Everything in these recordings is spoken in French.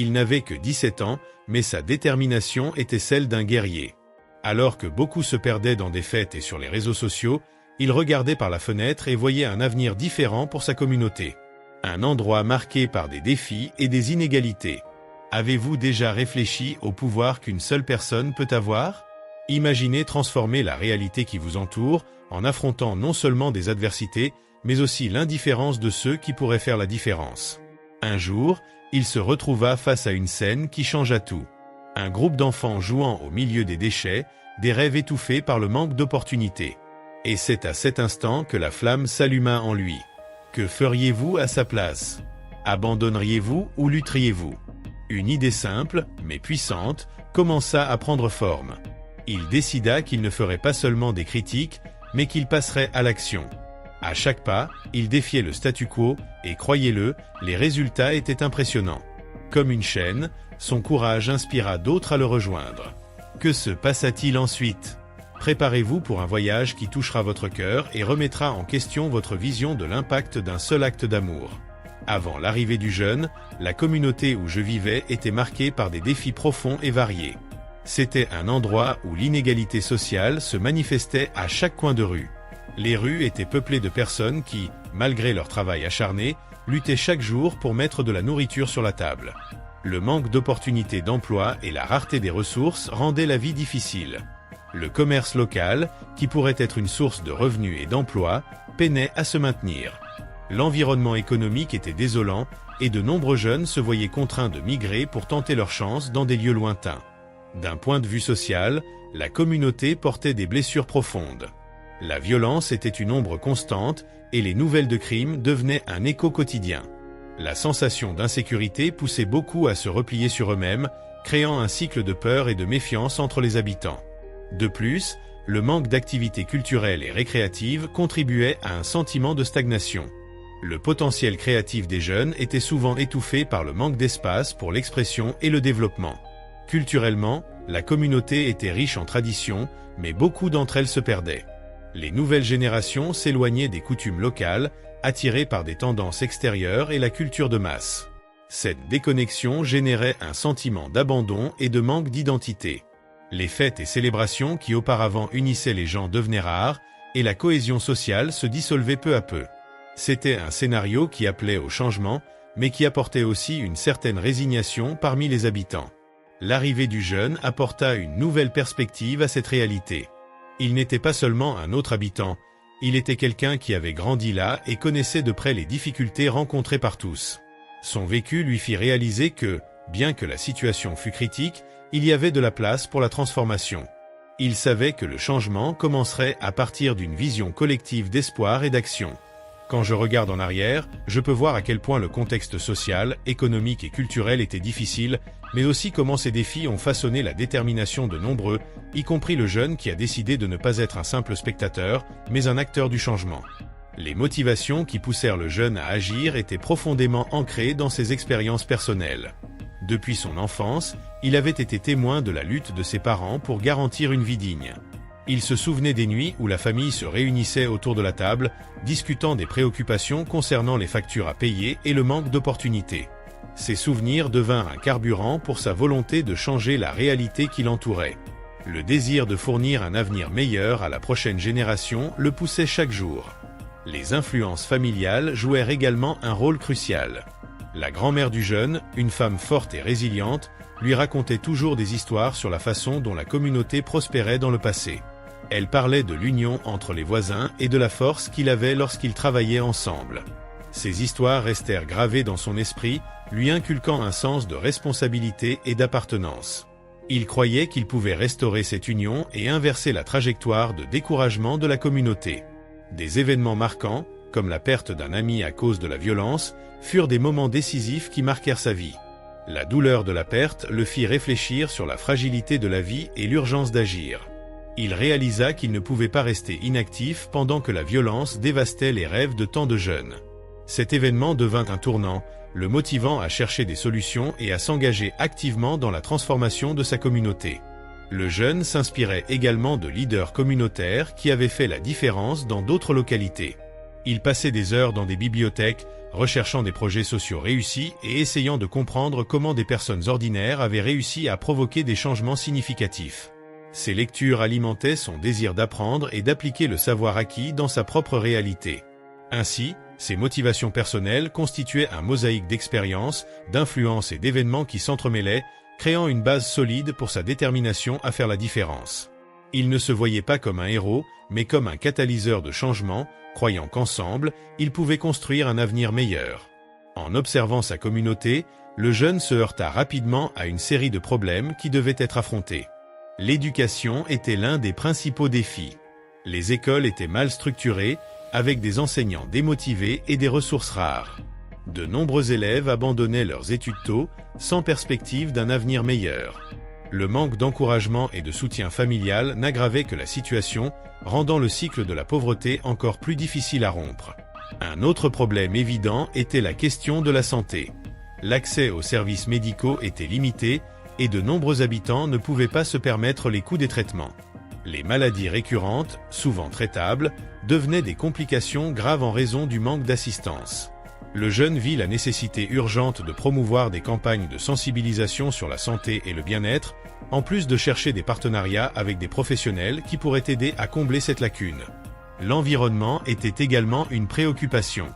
Il n'avait que 17 ans, mais sa détermination était celle d'un guerrier. Alors que beaucoup se perdaient dans des fêtes et sur les réseaux sociaux, il regardait par la fenêtre et voyait un avenir différent pour sa communauté. Un endroit marqué par des défis et des inégalités. Avez-vous déjà réfléchi au pouvoir qu'une seule personne peut avoir? Imaginez transformer la réalité qui vous entoure en affrontant non seulement des adversités, mais aussi l'indifférence de ceux qui pourraient faire la différence. Un jour, il se retrouva face à une scène qui changea tout. Un groupe d'enfants jouant au milieu des déchets, des rêves étouffés par le manque d'opportunités. Et c'est à cet instant que la flamme s'alluma en lui. Que feriez-vous à sa place? Abandonneriez-vous ou lutteriez-vous? Une idée simple, mais puissante, commença à prendre forme. Il décida qu'il ne ferait pas seulement des critiques, mais qu'il passerait à l'action. À chaque pas, il défiait le statu quo, et croyez-le, les résultats étaient impressionnants. Comme une chaîne, son courage inspira d'autres à le rejoindre. Que se passa-t-il ensuite? Préparez-vous pour un voyage qui touchera votre cœur et remettra en question votre vision de l'impact d'un seul acte d'amour. Avant l'arrivée du jeune, la communauté où je vivais était marquée par des défis profonds et variés. C'était un endroit où l'inégalité sociale se manifestait à chaque coin de rue. Les rues étaient peuplées de personnes qui, malgré leur travail acharné, luttaient chaque jour pour mettre de la nourriture sur la table. Le manque d'opportunités d'emploi et la rareté des ressources rendaient la vie difficile. Le commerce local, qui pourrait être une source de revenus et d'emplois, peinait à se maintenir. L'environnement économique était désolant et de nombreux jeunes se voyaient contraints de migrer pour tenter leur chance dans des lieux lointains. D'un point de vue social, la communauté portait des blessures profondes. La violence était une ombre constante et les nouvelles de crimes devenaient un écho quotidien. La sensation d'insécurité poussait beaucoup à se replier sur eux-mêmes, créant un cycle de peur et de méfiance entre les habitants. De plus, le manque d'activités culturelles et récréatives contribuait à un sentiment de stagnation. Le potentiel créatif des jeunes était souvent étouffé par le manque d'espace pour l'expression et le développement. Culturellement, la communauté était riche en traditions, mais beaucoup d'entre elles se perdaient. Les nouvelles générations s'éloignaient des coutumes locales, attirées par des tendances extérieures et la culture de masse. Cette déconnexion générait un sentiment d'abandon et de manque d'identité. Les fêtes et célébrations qui auparavant unissaient les gens devenaient rares, et la cohésion sociale se dissolvait peu à peu. C'était un scénario qui appelait au changement, mais qui apportait aussi une certaine résignation parmi les habitants. L'arrivée du jeune apporta une nouvelle perspective à cette réalité. Il n'était pas seulement un autre habitant, il était quelqu'un qui avait grandi là et connaissait de près les difficultés rencontrées par tous. Son vécu lui fit réaliser que, bien que la situation fût critique, il y avait de la place pour la transformation. Il savait que le changement commencerait à partir d'une vision collective d'espoir et d'action. Quand je regarde en arrière, je peux voir à quel point le contexte social, économique et culturel était difficile, mais aussi comment ces défis ont façonné la détermination de nombreux, y compris le jeune qui a décidé de ne pas être un simple spectateur, mais un acteur du changement. Les motivations qui poussèrent le jeune à agir étaient profondément ancrées dans ses expériences personnelles. Depuis son enfance, il avait été témoin de la lutte de ses parents pour garantir une vie digne. Il se souvenait des nuits où la famille se réunissait autour de la table, discutant des préoccupations concernant les factures à payer et le manque d'opportunités. Ces souvenirs devinrent un carburant pour sa volonté de changer la réalité qui l'entourait. Le désir de fournir un avenir meilleur à la prochaine génération le poussait chaque jour. Les influences familiales jouèrent également un rôle crucial. La grand-mère du jeune, une femme forte et résiliente, lui racontait toujours des histoires sur la façon dont la communauté prospérait dans le passé. Elle parlait de l'union entre les voisins et de la force qu'il avait lorsqu'ils travaillaient ensemble. Ces histoires restèrent gravées dans son esprit, lui inculquant un sens de responsabilité et d'appartenance. Il croyait qu'il pouvait restaurer cette union et inverser la trajectoire de découragement de la communauté. Des événements marquants, comme la perte d'un ami à cause de la violence, furent des moments décisifs qui marquèrent sa vie. La douleur de la perte le fit réfléchir sur la fragilité de la vie et l'urgence d'agir. Il réalisa qu'il ne pouvait pas rester inactif pendant que la violence dévastait les rêves de tant de jeunes. Cet événement devint un tournant, le motivant à chercher des solutions et à s'engager activement dans la transformation de sa communauté. Le jeune s'inspirait également de leaders communautaires qui avaient fait la différence dans d'autres localités. Il passait des heures dans des bibliothèques, recherchant des projets sociaux réussis et essayant de comprendre comment des personnes ordinaires avaient réussi à provoquer des changements significatifs. Ces lectures alimentaient son désir d'apprendre et d'appliquer le savoir acquis dans sa propre réalité. Ainsi, ses motivations personnelles constituaient un mosaïque d'expériences, d'influences et d'événements qui s'entremêlaient, créant une base solide pour sa détermination à faire la différence. Il ne se voyait pas comme un héros, mais comme un catalyseur de changement, croyant qu'ensemble, il pouvait construire un avenir meilleur. En observant sa communauté, le jeune se heurta rapidement à une série de problèmes qui devaient être affrontés. L'éducation était l'un des principaux défis. Les écoles étaient mal structurées, avec des enseignants démotivés et des ressources rares. De nombreux élèves abandonnaient leurs études tôt, sans perspective d'un avenir meilleur. Le manque d'encouragement et de soutien familial n'aggravait que la situation, rendant le cycle de la pauvreté encore plus difficile à rompre. Un autre problème évident était la question de la santé. L'accès aux services médicaux était limité, et de nombreux habitants ne pouvaient pas se permettre les coûts des traitements. Les maladies récurrentes, souvent traitables, devenaient des complications graves en raison du manque d'assistance. Le jeune vit la nécessité urgente de promouvoir des campagnes de sensibilisation sur la santé et le bien-être, en plus de chercher des partenariats avec des professionnels qui pourraient aider à combler cette lacune. L'environnement était également une préoccupation.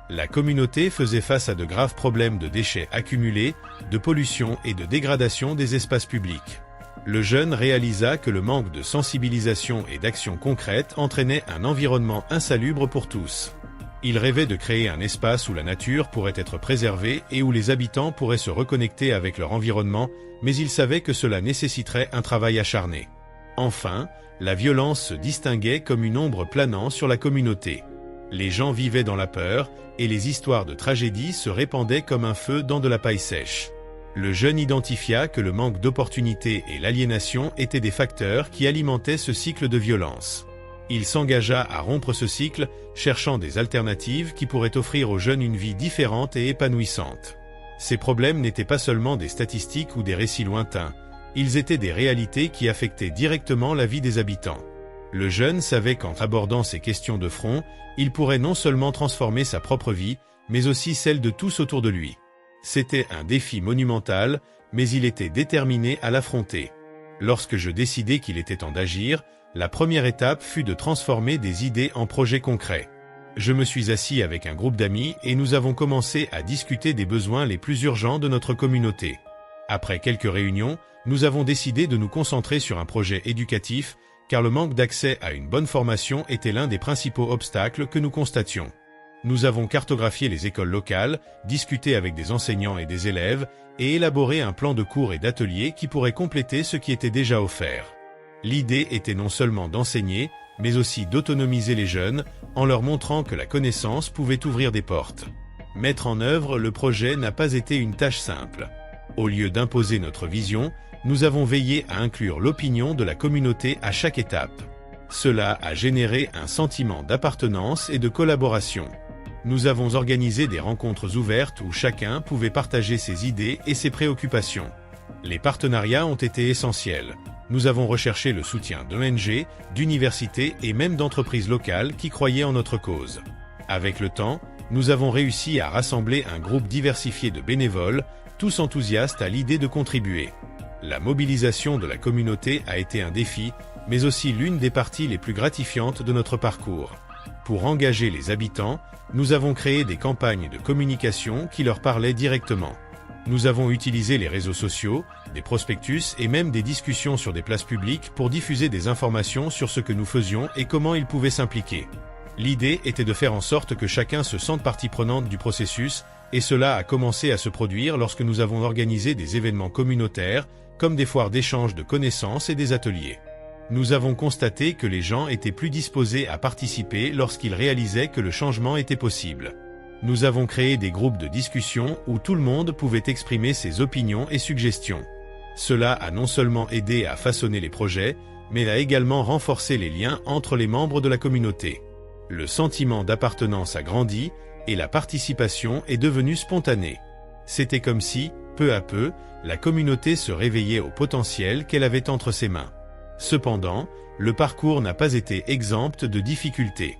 La communauté faisait face à de graves problèmes de déchets accumulés, de pollution et de dégradation des espaces publics. Le jeune réalisa que le manque de sensibilisation et d'action concrète entraînait un environnement insalubre pour tous. Il rêvait de créer un espace où la nature pourrait être préservée et où les habitants pourraient se reconnecter avec leur environnement, mais il savait que cela nécessiterait un travail acharné. Enfin, la violence se distinguait comme une ombre planant sur la communauté. Les gens vivaient dans la peur, et les histoires de tragédie se répandaient comme un feu dans de la paille sèche. Le jeune identifia que le manque d'opportunités et l'aliénation étaient des facteurs qui alimentaient ce cycle de violence. Il s'engagea à rompre ce cycle, cherchant des alternatives qui pourraient offrir aux jeunes une vie différente et épanouissante. Ces problèmes n'étaient pas seulement des statistiques ou des récits lointains, ils étaient des réalités qui affectaient directement la vie des habitants. Le jeune savait qu'en abordant ces questions de front, il pourrait non seulement transformer sa propre vie, mais aussi celle de tous autour de lui. C'était un défi monumental, mais il était déterminé à l'affronter. Lorsque je décidai qu'il était temps d'agir, la première étape fut de transformer des idées en projets concrets. Je me suis assis avec un groupe d'amis et nous avons commencé à discuter des besoins les plus urgents de notre communauté. Après quelques réunions, nous avons décidé de nous concentrer sur un projet éducatif, car le manque d'accès à une bonne formation était l'un des principaux obstacles que nous constations. Nous avons cartographié les écoles locales, discuté avec des enseignants et des élèves, et élaboré un plan de cours et d'ateliers qui pourrait compléter ce qui était déjà offert. L'idée était non seulement d'enseigner, mais aussi d'autonomiser les jeunes, en leur montrant que la connaissance pouvait ouvrir des portes. Mettre en œuvre le projet n'a pas été une tâche simple. Au lieu d'imposer notre vision, nous avons veillé à inclure l'opinion de la communauté à chaque étape. Cela a généré un sentiment d'appartenance et de collaboration. Nous avons organisé des rencontres ouvertes où chacun pouvait partager ses idées et ses préoccupations. Les partenariats ont été essentiels. Nous avons recherché le soutien d'ONG, d'universités et même d'entreprises locales qui croyaient en notre cause. Avec le temps, nous avons réussi à rassembler un groupe diversifié de bénévoles, tous enthousiastes à l'idée de contribuer. La mobilisation de la communauté a été un défi, mais aussi l'une des parties les plus gratifiantes de notre parcours. Pour engager les habitants, nous avons créé des campagnes de communication qui leur parlaient directement. Nous avons utilisé les réseaux sociaux, des prospectus et même des discussions sur des places publiques pour diffuser des informations sur ce que nous faisions et comment ils pouvaient s'impliquer. L'idée était de faire en sorte que chacun se sente partie prenante du processus, et cela a commencé à se produire lorsque nous avons organisé des événements communautaires, comme des foires d'échange de connaissances et des ateliers. Nous avons constaté que les gens étaient plus disposés à participer lorsqu'ils réalisaient que le changement était possible. Nous avons créé des groupes de discussion où tout le monde pouvait exprimer ses opinions et suggestions. Cela a non seulement aidé à façonner les projets, mais a également renforcé les liens entre les membres de la communauté. Le sentiment d'appartenance a grandi et la participation est devenue spontanée. C'était comme si, peu à peu, la communauté se réveillait au potentiel qu'elle avait entre ses mains. Cependant, le parcours n'a pas été exempt de difficultés.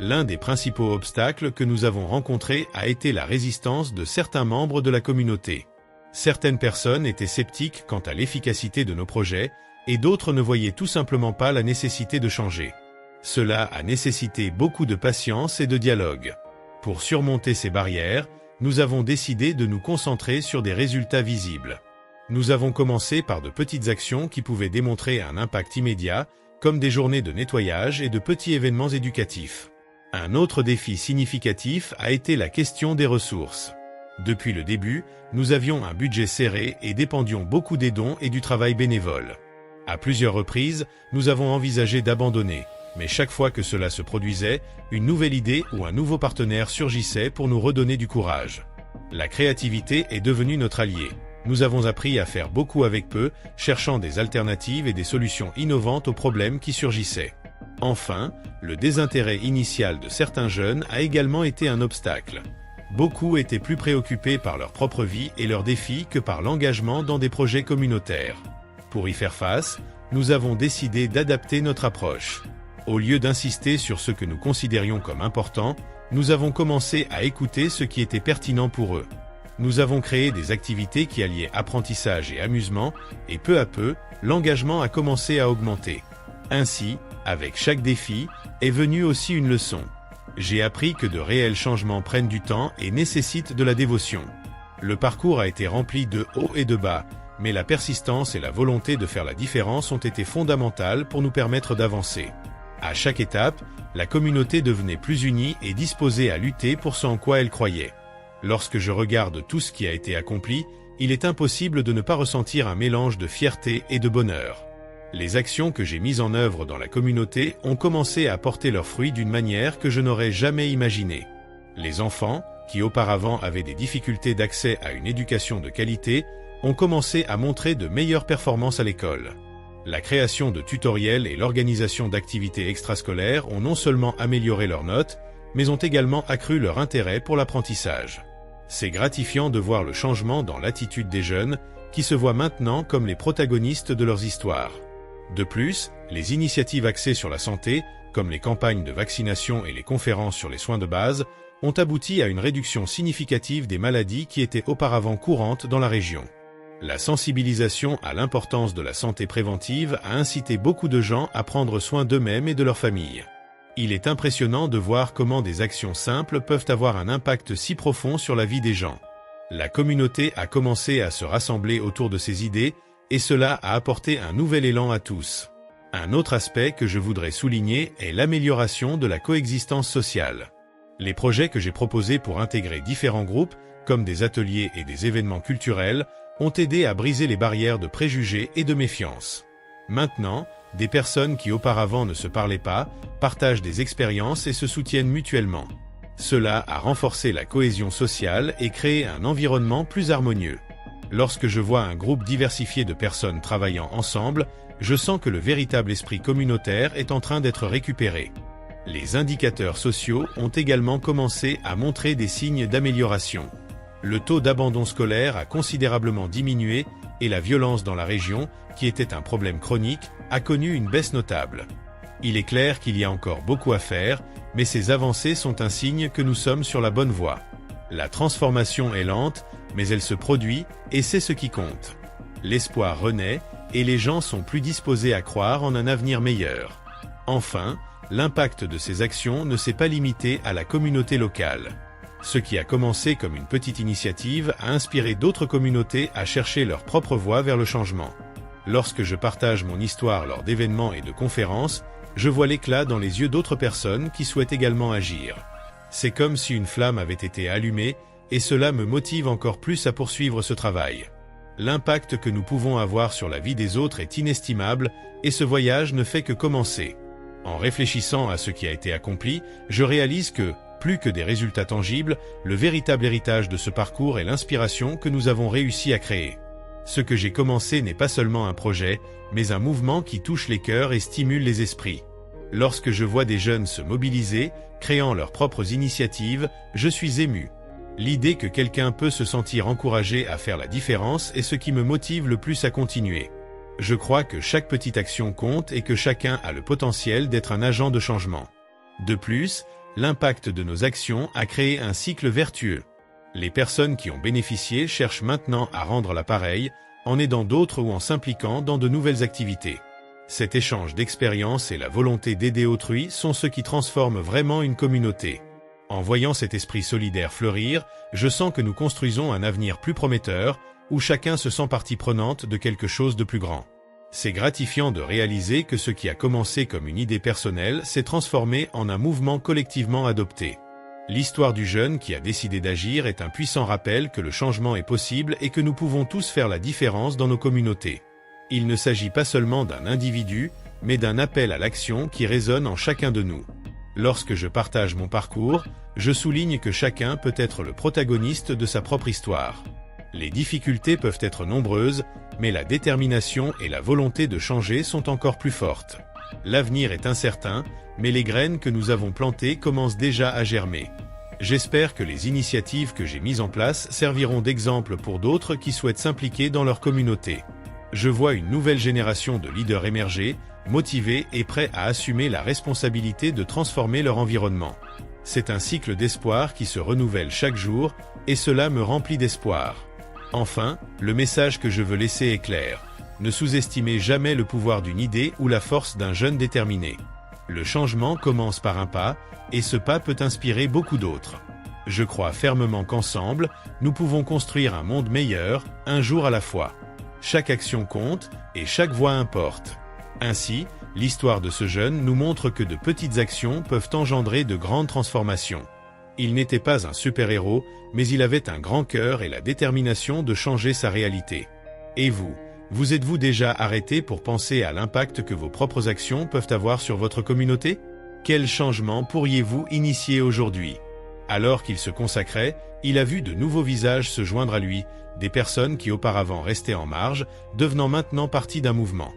L'un des principaux obstacles que nous avons rencontrés a été la résistance de certains membres de la communauté. Certaines personnes étaient sceptiques quant à l'efficacité de nos projets, et d'autres ne voyaient tout simplement pas la nécessité de changer. Cela a nécessité beaucoup de patience et de dialogue. Pour surmonter ces barrières, nous avons décidé de nous concentrer sur des résultats visibles. Nous avons commencé par de petites actions qui pouvaient démontrer un impact immédiat, comme des journées de nettoyage et de petits événements éducatifs. Un autre défi significatif a été la question des ressources. Depuis le début, nous avions un budget serré et dépendions beaucoup des dons et du travail bénévole. À plusieurs reprises, nous avons envisagé d'abandonner, mais chaque fois que cela se produisait, une nouvelle idée ou un nouveau partenaire surgissait pour nous redonner du courage. La créativité est devenue notre allié. Nous avons appris à faire beaucoup avec peu, cherchant des alternatives et des solutions innovantes aux problèmes qui surgissaient. Enfin, le désintérêt initial de certains jeunes a également été un obstacle. Beaucoup étaient plus préoccupés par leur propre vie et leurs défis que par l'engagement dans des projets communautaires. Pour y faire face, nous avons décidé d'adapter notre approche. Au lieu d'insister sur ce que nous considérions comme important, nous avons commencé à écouter ce qui était pertinent pour eux. Nous avons créé des activités qui alliaient apprentissage et amusement, et peu à peu, l'engagement a commencé à augmenter. Ainsi, avec chaque défi, est venue aussi une leçon. J'ai appris que de réels changements prennent du temps et nécessitent de la dévotion. Le parcours a été rempli de hauts et de bas, mais la persistance et la volonté de faire la différence ont été fondamentales pour nous permettre d'avancer. À chaque étape, la communauté devenait plus unie et disposée à lutter pour ce en quoi elle croyait. Lorsque je regarde tout ce qui a été accompli, il est impossible de ne pas ressentir un mélange de fierté et de bonheur. Les actions que j'ai mises en œuvre dans la communauté ont commencé à porter leurs fruits d'une manière que je n'aurais jamais imaginée. Les enfants, qui auparavant avaient des difficultés d'accès à une éducation de qualité, ont commencé à montrer de meilleures performances à l'école. La création de tutoriels et l'organisation d'activités extrascolaires ont non seulement amélioré leurs notes, mais ont également accru leur intérêt pour l'apprentissage. C'est gratifiant de voir le changement dans l'attitude des jeunes, qui se voient maintenant comme les protagonistes de leurs histoires. De plus, les initiatives axées sur la santé, comme les campagnes de vaccination et les conférences sur les soins de base, ont abouti à une réduction significative des maladies qui étaient auparavant courantes dans la région. La sensibilisation à l'importance de la santé préventive a incité beaucoup de gens à prendre soin d'eux-mêmes et de leur famille. Il est impressionnant de voir comment des actions simples peuvent avoir un impact si profond sur la vie des gens. La communauté a commencé à se rassembler autour de ces idées, et cela a apporté un nouvel élan à tous. Un autre aspect que je voudrais souligner est l'amélioration de la coexistence sociale. Les projets que j'ai proposés pour intégrer différents groupes, comme des ateliers et des événements culturels, ont aidé à briser les barrières de préjugés et de méfiance. Maintenant, des personnes qui auparavant ne se parlaient pas, partagent des expériences et se soutiennent mutuellement. Cela a renforcé la cohésion sociale et créé un environnement plus harmonieux. Lorsque je vois un groupe diversifié de personnes travaillant ensemble, je sens que le véritable esprit communautaire est en train d'être récupéré. Les indicateurs sociaux ont également commencé à montrer des signes d'amélioration. Le taux d'abandon scolaire a considérablement diminué et la violence dans la région, qui était un problème chronique, a connu une baisse notable. Il est clair qu'il y a encore beaucoup à faire, mais ces avancées sont un signe que nous sommes sur la bonne voie. La transformation est lente, mais elle se produit, et c'est ce qui compte. L'espoir renaît, et les gens sont plus disposés à croire en un avenir meilleur. Enfin, l'impact de ces actions ne s'est pas limité à la communauté locale. Ce qui a commencé comme une petite initiative a inspiré d'autres communautés à chercher leur propre voie vers le changement. Lorsque je partage mon histoire lors d'événements et de conférences, je vois l'éclat dans les yeux d'autres personnes qui souhaitent également agir. C'est comme si une flamme avait été allumée, et cela me motive encore plus à poursuivre ce travail. L'impact que nous pouvons avoir sur la vie des autres est inestimable, et ce voyage ne fait que commencer. En réfléchissant à ce qui a été accompli, je réalise que, plus que des résultats tangibles, le véritable héritage de ce parcours est l'inspiration que nous avons réussi à créer. Ce que j'ai commencé n'est pas seulement un projet, mais un mouvement qui touche les cœurs et stimule les esprits. Lorsque je vois des jeunes se mobiliser, créant leurs propres initiatives, je suis ému. L'idée que quelqu'un peut se sentir encouragé à faire la différence est ce qui me motive le plus à continuer. Je crois que chaque petite action compte et que chacun a le potentiel d'être un agent de changement. De plus, L'impact de nos actions a créé un cycle vertueux. Les personnes qui ont bénéficié cherchent maintenant à rendre l'appareil, en aidant d'autres ou en s'impliquant dans de nouvelles activités. Cet échange d'expériences et la volonté d'aider autrui sont ce qui transforment vraiment une communauté. En voyant cet esprit solidaire fleurir, je sens que nous construisons un avenir plus prometteur, où chacun se sent partie prenante de quelque chose de plus grand. C'est gratifiant de réaliser que ce qui a commencé comme une idée personnelle s'est transformé en un mouvement collectivement adopté. L'histoire du jeune qui a décidé d'agir est un puissant rappel que le changement est possible et que nous pouvons tous faire la différence dans nos communautés. Il ne s'agit pas seulement d'un individu, mais d'un appel à l'action qui résonne en chacun de nous. Lorsque je partage mon parcours, je souligne que chacun peut être le protagoniste de sa propre histoire. Les difficultés peuvent être nombreuses, mais la détermination et la volonté de changer sont encore plus fortes. L'avenir est incertain, mais les graines que nous avons plantées commencent déjà à germer. J'espère que les initiatives que j'ai mises en place serviront d'exemple pour d'autres qui souhaitent s'impliquer dans leur communauté. Je vois une nouvelle génération de leaders émerger, motivés et prêts à assumer la responsabilité de transformer leur environnement. C'est un cycle d'espoir qui se renouvelle chaque jour, et cela me remplit d'espoir. Enfin, le message que je veux laisser est clair. Ne sous-estimez jamais le pouvoir d'une idée ou la force d'un jeune déterminé. Le changement commence par un pas, et ce pas peut inspirer beaucoup d'autres. Je crois fermement qu'ensemble, nous pouvons construire un monde meilleur, un jour à la fois. Chaque action compte, et chaque voix importe. Ainsi, l'histoire de ce jeune nous montre que de petites actions peuvent engendrer de grandes transformations. Il n'était pas un super-héros, mais il avait un grand cœur et la détermination de changer sa réalité. Et vous êtes-vous déjà arrêté pour penser à l'impact que vos propres actions peuvent avoir sur votre communauté? Quel changement pourriez-vous initier aujourd'hui? Alors qu'il se consacrait, il a vu de nouveaux visages se joindre à lui, des personnes qui auparavant restaient en marge, devenant maintenant partie d'un mouvement.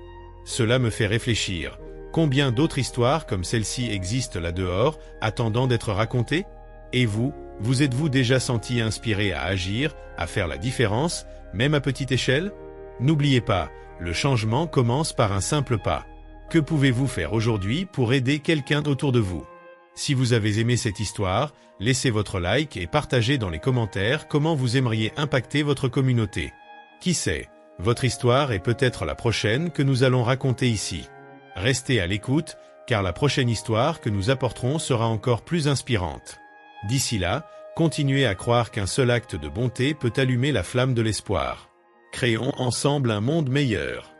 Cela me fait réfléchir. Combien d'autres histoires comme celle-ci existent là-dehors, attendant d'être racontées? Et vous êtes-vous déjà senti inspiré à agir, à faire la différence, même à petite échelle? N'oubliez pas, le changement commence par un simple pas. Que pouvez-vous faire aujourd'hui pour aider quelqu'un autour de vous? Si vous avez aimé cette histoire, laissez votre like et partagez dans les commentaires comment vous aimeriez impacter votre communauté. Qui sait, votre histoire est peut-être la prochaine que nous allons raconter ici. Restez à l'écoute, car la prochaine histoire que nous apporterons sera encore plus inspirante. D'ici là, continuez à croire qu'un seul acte de bonté peut allumer la flamme de l'espoir. Créons ensemble un monde meilleur.